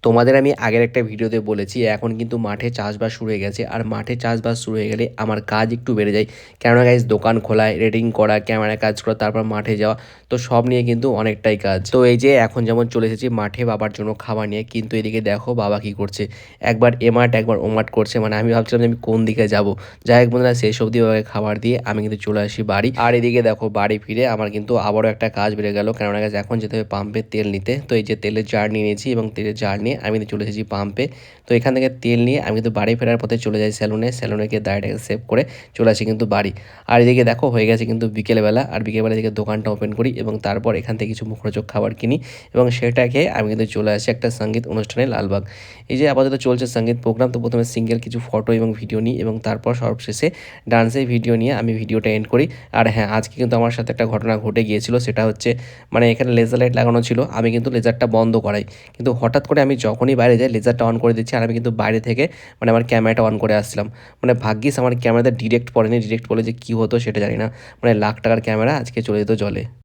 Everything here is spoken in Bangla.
তোমাদের আমি আগের একটা ভিডিওতে বলেছি এখন কিন্তু মাঠে চাষবাস শুরু হয়ে গেছে। আর মাঠে চাষবাস শুরু হয়ে গেলে আমার কাজ একটু বেড়ে যায়। কেননা গাইজ দোকান খোলা, রেডিং করা, ক্যামেরা কাজ করা, তারপর মাঠে যাওয়া, তো সব নিয়ে কিন্তু অনেকটাই কাজ। তো এই যে এখন যেমন চলে এসেছি মাঠে বাবার জন্য খাবার নিয়ে, কিন্তু এদিকে দেখো বাবা কি করছে, একবার এমাট একবার ওমাট করছে। মানে আমি ভাবছিলাম যে আমি কোন দিকে যাব। যাই হোক বন্ধুরা, শেষ অবধি বাবাকে খাবার দিয়ে আমি কিন্তু চলে আসি বাড়ি। আর এদিকে দেখো বাড়ি ফিরে আমার কিন্তু আবারও একটা কাজ বেড়ে গেল। কেননা গাছ এখন যেতে হবে পাম্পের তেল নিতে। তো এই যে তেলের জার নিয়ে নিয়েছি এবং তেলের জার নিয়ে আমি কিন্তু চলে এসেছি পাম্পে। তো এখান থেকে তেল নিয়ে আমি কিন্তু বাড়ি ফেরার পথে চলে যাই স্যালুনে গিয়ে দাড়িটাকে সেভ করে চলে আসি কিন্তু বাড়ি। আর এদিকে দেখো হয়ে গেছে কিন্তু বিকেলবেলা। আর বিকেলবেলা দিকে দোকানটা ওপেন করি এবং তারপর এখান থেকে কিছু মুখরোচক খাবার কিনি এবং সেটা খেয়ে আমি কিন্তু চলে আসি একটা সঙ্গীত অনুষ্ঠানে লালবাগ। এই যে আপাতত চলছে সঙ্গীত প্রোগ্রাম, তো প্রথমে সিঙ্গেল কিছু ফটো এবং ভিডিও নিই এবং তারপর সর্বশেষে ডান্সের ভিডিও নিয়ে আমি ভিডিওটা এন্ড করি। আর হ্যাঁ, আজকে কিন্তু আমার সাথে একটা ঘটনা ঘটে গিয়েছিল। সেটা হচ্ছে মানে এখানে লেজার লাইট লাগানো ছিল, আমি কিন্তু লেজারটা বন্ধ করাই, কিন্তু হঠাৎ করে আমি যখনই বাইরে যাই লেজারটা অন করে দিচ্ছি আর আমি কিন্তু বাইরে থেকে মানে আমার ক্যামেরাটা অন করে আসছিলাম। মানে ভাগ্যিস আমার ক্যামেরাতে ডিরেক্ট পড়েনি, ডিরেক্ট পড়লে যে কী হতো সেটা জানি না। মানে লাখ টাকার ক্যামেরা আজকে চলে যেত জলে।